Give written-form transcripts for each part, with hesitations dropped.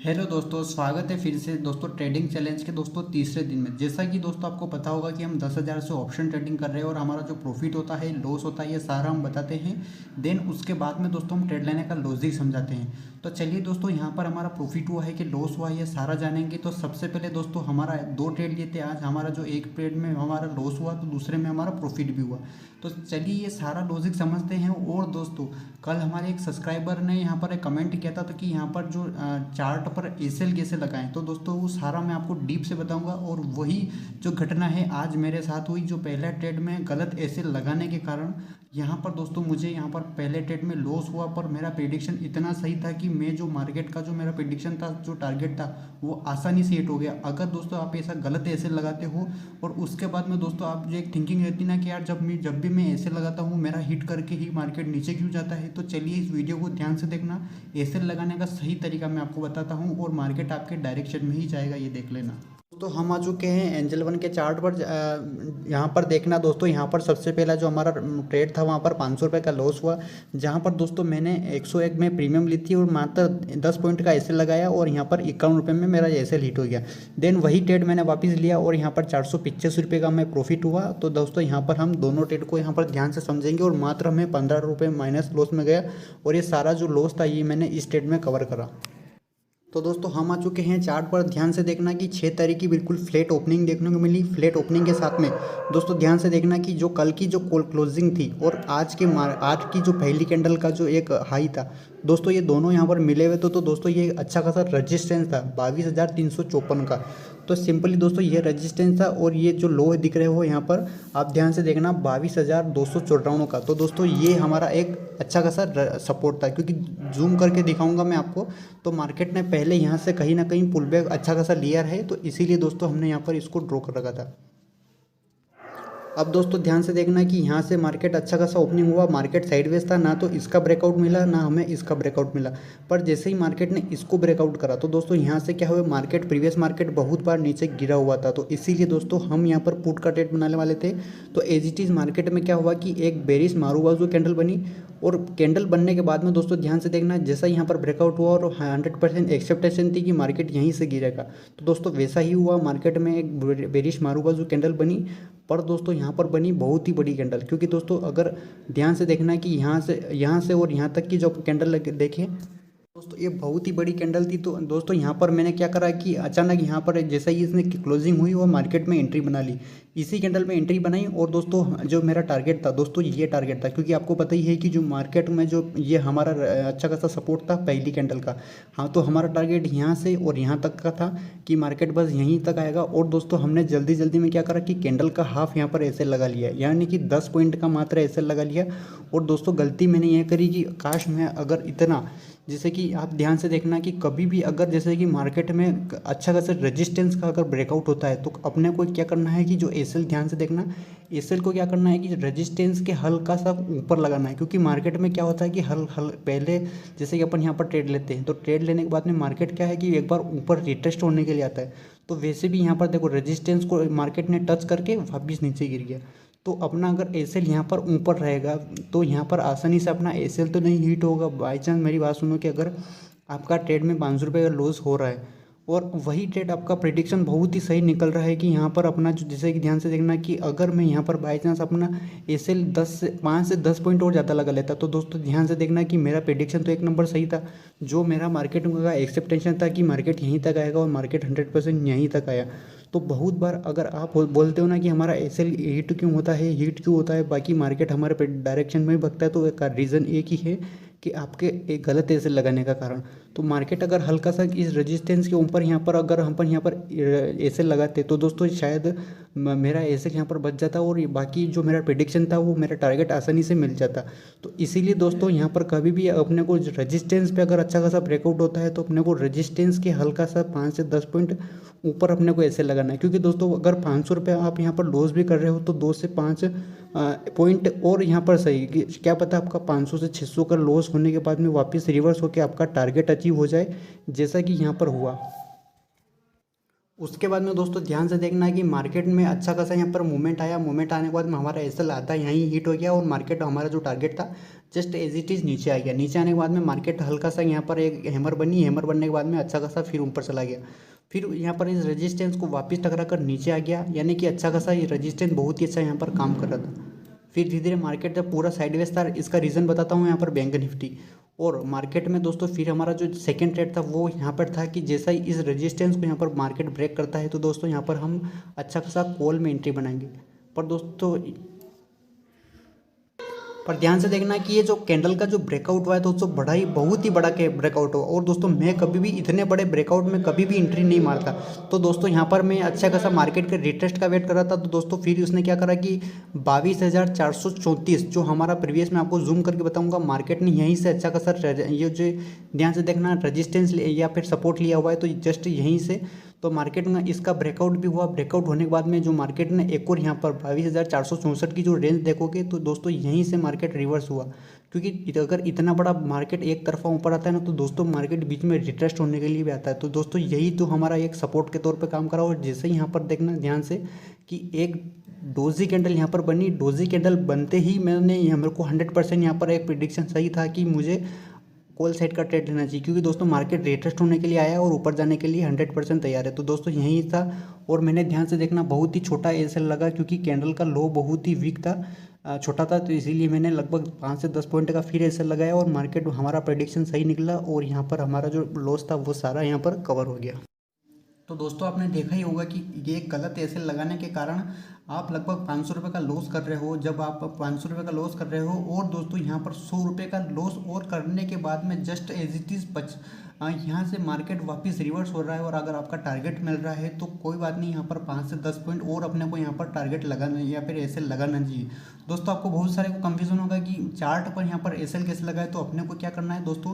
Hello दोस्तों, स्वागत है फिर से दोस्तों ट्रेडिंग चैलेंज के दोस्तों तीसरे दिन में। जैसा कि दोस्तों आपको पता होगा कि हम 10,000 से ऑप्शन ट्रेडिंग कर रहे हैं और हमारा जो प्रॉफिट होता है, लॉस होता है, ये सारा हम बताते हैं। देन उसके बाद में दोस्तों हम ट्रेड लेने का लॉजिक समझाते हैं। तो चलिए दोस्तों, यहाँ पर हमारा प्रॉफिट हुआ है कि लॉस हुआ है, ये सारा जानेंगे। तो सबसे पहले दोस्तों हमारा दो ट्रेड लिए थे आज। हमारा जो एक ट्रेड में हमारा लॉस हुआ तो दूसरे में हमारा प्रॉफिट भी हुआ। तो चलिए ये सारा लॉजिक समझते हैं। और दोस्तों कल हमारे एक सब्सक्राइबर ने यहाँ पर एक कमेंट किया था तो कि यहाँ पर जो चार्ट पर एसएल कैसे लगाएं, तो दोस्तों वो सारा मैं आपको डीप से बताऊंगा। और वही जो घटना है आज मेरे साथ हुई, जो पहला ट्रेड में गलत एसएल लगाने के कारण यहाँ पर दोस्तों मुझे यहाँ पर पहले ट्रेड में लॉस हुआ। पर मेरा प्रेडिक्शन इतना सही था कि मैं जो मार्केट का जो मेरा प्रेडिक्शन था, जो टारगेट था, वो आसानी से हिट हो गया। अगर दोस्तों आप ऐसा गलत एसएल लगाते हो और उसके बाद में दोस्तों आप जो एक थिंकिंग रहती ना कि यार जब भी मैं एसएल लगाता हूँ मेरा हिट करके ही मार्केट नीचे क्यों जाता है। तो चलिए इस वीडियो को ध्यान से देखना। एसएल लगाने का सही तरीका मैं आपको बताता हूँ और मार्केट आपके डायरेक्शन में ही जाएगा, ये देख लेना। तो हम आ चुके हैं एंजल वन के चार्ट पर। यहाँ पर देखना दोस्तों, यहाँ पर सबसे पहला जो हमारा ट्रेड था वहाँ पर 500 रुपये का लॉस हुआ। जहाँ पर दोस्तों मैंने 101 में प्रीमियम ली थी और मात्र 10 पॉइंट का एसएल लगाया और यहाँ पर 51 रुपये में मेरा एसएल हिट हो गया। देन वही ट्रेड मैंने वापस लिया और यहाँ पर 485 रुपये का मैं प्रॉफिट हुआ। तो दोस्तों यहाँ पर हम दोनों ट्रेड को यहाँ पर ध्यान से समझेंगे और मात्र हमें 15 रुपये माइनस लॉस में गया और ये सारा जो लॉस था ये मैंने इस ट्रेड में कवर करा। तो दोस्तों हम आ चुके हैं चार्ट पर। ध्यान से देखना कि 6 तारीख की बिल्कुल फ्लैट ओपनिंग देखने को मिली। फ्लैट ओपनिंग के साथ में दोस्तों ध्यान से देखना कि जो कल की जो क्लोजिंग थी और आज की जो पहली कैंडल का जो एक हाई था दोस्तों, ये दोनों यहाँ पर मिले हुए तो दोस्तों ये अच्छा खासा रजिस्टेंस था 22,354 का। तो सिंपली दोस्तों ये रजिस्टेंस था और ये जो लो दिख रहे हो यहाँ पर आप ध्यान से देखना 22,294 का। तो दोस्तों ये हमारा एक अच्छा खासा सपोर्ट था, क्योंकि जूम करके दिखाऊंगा मैं आपको। तो मार्केट ने पहले यहाँ से कहीं ना कहीं पुल बैक अच्छा खासा लिया है, तो इसीलिए दोस्तों हमने यहाँ पर इसको ड्रॉ कर रखा था। अब दोस्तों ध्यान से देखना कि यहाँ से मार्केट अच्छा खासा ओपनिंग हुआ। मार्केट साइडवेज था, ना तो इसका ब्रेकआउट मिला ना हमें इसका ब्रेकआउट मिला। पर जैसे ही मार्केट ने इसको ब्रेकआउट करा तो दोस्तों यहाँ से क्या हुआ, मार्केट प्रीवियस मार्केट बहुत बार नीचे गिरा हुआ था। तो इसीलिए दोस्तों हम यहाँ पर पुट का ट्रेड बनाने वाले थे। तो एज इट इज़ मार्केट में क्या हुआ कि एक बेरिश मारूबाजू कैंडल बनी और कैंडल बनने के बाद में दोस्तों ध्यान से देखना, जैसा यहाँ पर ब्रेकआउट हुआ और 100% एक्सेप्टेशन थी कि मार्केट यहीं से गिरेगा, तो दोस्तों वैसा ही हुआ। मार्केट में एक बेरिश मारूबाजू कैंडल बनी, पर दोस्तों यहाँ पर बनी बहुत ही बड़ी कैंडल। क्योंकि दोस्तों अगर ध्यान से देखना कि यहाँ से और यहाँ तक की जो कैंडल देखें दोस्तों, ये बहुत ही बड़ी कैंडल थी। तो दोस्तों यहाँ पर मैंने क्या करा कि अचानक यहाँ पर जैसा ही इसने क्लोजिंग हुई वो मार्केट में एंट्री बना ली। इसी कैंडल में एंट्री बनाई और दोस्तों जो मेरा टारगेट था दोस्तों, ये टारगेट था, क्योंकि आपको पता ही है कि जो मार्केट में जो ये हमारा अच्छा खासा सपोर्ट था पहली कैंडल का। हाँ, तो हमारा टारगेट यहाँ से और यहाँ तक का था कि मार्केट बस यहीं तक आएगा। और दोस्तों हमने जल्दी जल्दी में क्या करा कि कैंडल का हाफ यहाँ पर ऐसे लगा लिया, यानी कि 10 पॉइंट का मात्र ऐसे लगा लिया। और दोस्तों गलती मैंने ये करी कि काश मैं अगर इतना, जैसे कि आप ध्यान से देखना कि कभी भी अगर जैसे कि मार्केट में अच्छा खासा रेजिस्टेंस का अगर ब्रेकआउट होता है तो अपने को क्या करना है कि जो एसएल, ध्यान से देखना, एसएल को क्या करना है कि रेजिस्टेंस के हल्का सा ऊपर लगाना है। क्योंकि मार्केट में क्या होता है कि पहले जैसे कि अपन यहाँ पर ट्रेड लेते हैं तो ट्रेड लेने के बाद में मार्केट क्या है कि एक बार ऊपर रिटेस्ट होने के लिए आता है। तो वैसे भी यहाँ पर देखो रेजिस्टेंस को मार्केट ने टच करके वापस नीचे गिर गया। तो अपना अगर एसएल यहाँ पर ऊपर रहेगा तो यहाँ पर आसानी से अपना एसएल तो नहीं हिट होगा। बाई चांस मेरी बात सुनो कि अगर आपका ट्रेड में 500 रुपये का लॉस हो रहा है और वही ट्रेड आपका प्रेडिक्शन बहुत ही सही निकल रहा है कि यहाँ पर अपना जो, जैसे कि ध्यान से देखना कि अगर मैं यहाँ पर बाई चांस अपना एसएल 5 से 10 पॉइंट और ज़्यादा लगा लेता तो दोस्तों ध्यान से देखना कि मेरा प्रेडिक्शन तो एक नंबर सही था। जो मेरा मार्केट का एक्सेप्टेशन था कि मार्केट यहीं तक आएगा और मार्केट 100% यहीं तक आया। तो बहुत बार अगर आप बोलते हो ना कि हमारा एसएल हिट क्यों होता है, हिट क्यों होता है, बाकी मार्केट हमारे डायरेक्शन में ही भगता है, तो एक रीज़न एक ही है कि आपके एक गलत एसएल लगाने का कारण। तो मार्केट अगर हल्का सा इस रेजिस्टेंस के ऊपर यहाँ पर अगर हम पर यहाँ पर एसएल लगाते तो दोस्तों शायद मेरा एसएल यहाँ पर बच जाता और बाकी जो मेरा प्रेडिक्शन था वो मेरा टारगेट आसानी से मिल जाता। तो इसीलिए दोस्तों यहाँ पर कभी भी अपने को रेजिस्टेंस पे अगर अच्छा खासा ब्रेकआउट होता है तो अपने को रेजिस्टेंस के हल्का सा 5 से 10 पॉइंट ऊपर अपने को ऐसे लगाना है। क्योंकि दोस्तों अगर 500 रुपये आप यहाँ पर लॉस भी कर रहे हो तो 2 से 5 पॉइंट और यहाँ पर सही कि क्या पता आपका 500 से 600 का लॉस होने के बाद में वापस रिवर्स होकर आपका टारगेट अचीव हो जाए, जैसा कि यहाँ पर हुआ। उसके बाद में दोस्तों ध्यान से देखना है कि मार्केट में अच्छा खासा यहाँ पर मूवमेंट आया। मूवमेंट आने के बाद में हमारा एसएल आधा यहीं हिट हो गया और मार्केट हमारा जो टारगेट था जस्ट एज इट इज़ नीचे आ गया। नीचे आने के बाद में मार्केट हल्का सा यहाँ पर एक हैमर बनी, हैमर बनने के बाद में अच्छा खासा फिर ऊपर चला गया। फिर यहाँ पर इस रेजिस्टेंस को वापस टकरा कर नीचे आ गया, यानी कि अच्छा खासा ये रेजिस्टेंस बहुत ही अच्छा यहाँ पर काम कर रहा था। फिर धीरे धीरे मार्केट जब पूरा साइडवेज था, इसका रीज़न बताता हूँ यहाँ पर बैंक निफ्टी। और मार्केट में दोस्तों फिर हमारा जो सेकंड ट्रेड था वो यहाँ पर था कि जैसा ही इस रेजिस्टेंस को यहाँ पर मार्केट ब्रेक करता है तो दोस्तों यहाँ पर हम अच्छा खासा कॉल में एंट्री बनाएंगे। पर ध्यान से देखना कि ये जो कैंडल का जो ब्रेकआउट हुआ है दोस्तों बड़ा ही बहुत ही बड़ा के ब्रेकआउट हुआ। और दोस्तों मैं कभी भी इतने बड़े ब्रेकआउट में कभी भी एंट्री नहीं मारता। तो दोस्तों यहाँ पर मैं अच्छा खासा मार्केट के रिटेस्ट का वेट कर रहा था। तो दोस्तों फिर उसने क्या करा कि 22,434 जो हमारा प्रीवियस में आपको जूम करके बताऊंगा, मार्केट ने यहीं से अच्छा खासा ये जो ध्यान से देखना रेजिस्टेंस या फिर सपोर्ट लिया हुआ है, तो जस्ट यहीं से तो मार्केट में इसका ब्रेकआउट भी हुआ। ब्रेकआउट होने के बाद में जो मार्केट ने एक और यहाँ पर 22,464 की जो रेंज देखोगे तो दोस्तों यहीं से मार्केट रिवर्स हुआ। क्योंकि अगर इतना बड़ा मार्केट एक तरफा ऊपर आता है ना तो दोस्तों मार्केट बीच में रिट्रेस्ट होने के लिए भी आता है। तो दोस्तों यही तो हमारा एक सपोर्ट के तौर पे काम करा। और जैसे ही यहाँ पर देखना ध्यान से कि एक डोजी कैंडल यहाँ पर बनी, डोजी कैंडल बनते ही मेरे को 100% यहाँ पर एक प्रिडिक्शन सही था कि मुझे कॉल साइड का ट्रेड लेना चाहिए, क्योंकि दोस्तों मार्केट रिटेस्ट होने के लिए आया और ऊपर जाने के लिए 100% तैयार है। तो दोस्तों यही था। और मैंने ध्यान से देखना बहुत ही छोटा एसएल लगा, क्योंकि कैंडल का लो बहुत ही वीक था, छोटा था, तो इसीलिए मैंने लगभग 5 से 10 पॉइंट का फिर एसएल लगाया और मार्केट हमारा प्रेडिक्शन सही निकला और यहाँ पर हमारा जो लॉस था वो सारा यहाँ पर कवर हो गया। तो दोस्तों आपने देखा ही होगा कि ये गलत एसएल लगाने के कारण आप लगभग 500 रुपये का लॉस कर रहे हो। जब आप 500 रुपये का लॉस कर रहे हो और दोस्तों यहाँ पर 100 रुपये का लॉस और करने के बाद में जस्ट एज इट इज़ यहाँ से मार्केट वापस रिवर्स हो रहा है और अगर आपका टारगेट मिल रहा है तो कोई बात नहीं, यहाँ पर 5 से 10 पॉइंट और अपने को यहाँ पर टारगेट लगाना या फिर एसएल लगाना चाहिए। दोस्तों आपको बहुत सारे को कंफ्यूजन होगा कि चार्ट पर यहाँ पर एसएल कैसे लगाए। तो अपने को क्या करना है दोस्तों,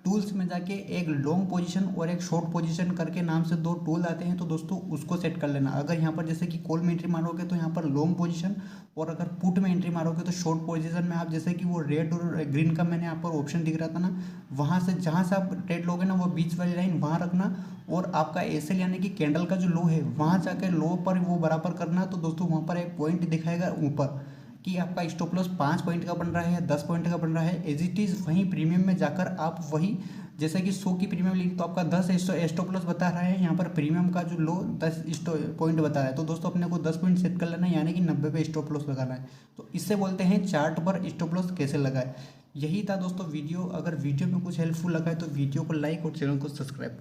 टूल्स में जाके एक लॉन्ग पोजीशन और एक शॉर्ट पोजीशन करके नाम से 2 टूल आते हैं, तो दोस्तों उसको सेट कर लेना। अगर यहाँ पर जैसे कि कॉल में एंट्री मारोगे तो यहाँ पर लॉन्ग पोजीशन, और अगर पुट में एंट्री मारोगे तो शॉर्ट पोजीशन में आप जैसे कि वो रेड और ग्रीन का मैंने यहाँ पर ऑप्शन दिख रहा था ना, वहाँ से जहाँ से आप ट्रेड लोगे ना वो बीच वाली लाइन वहाँ रखना और आपका एसएल यानी कि कैंडल का जो लो है वहाँ जाकर लो पर वो बराबर करना। तो दोस्तों वहाँ पर एक पॉइंट दिखाएगा ऊपर कि आपका स्टॉप लॉस 5 पॉइंट का बन रहा है या 10 पॉइंट का बन रहा है। एज इट इज़ वहीं प्रीमियम में जाकर आप वही जैसे कि 100 की प्रीमियम ली तो आपका 10 स्टॉप लॉस बता रहा है, यहाँ पर प्रीमियम का जो लो 10 पॉइंट बता रहा है। तो दोस्तों अपने को 10 पॉइंट सेट कर लेना है, यानी कि 90 पे स्टॉप लॉस लगाना है। तो इससे बोलते हैं चार्ट पर स्टॉप लॉस कैसे लगाए। यही था दोस्तों वीडियो। अगर वीडियो में कुछ हेल्पफुल लगा है तो वीडियो को लाइक और चैनल को सब्सक्राइब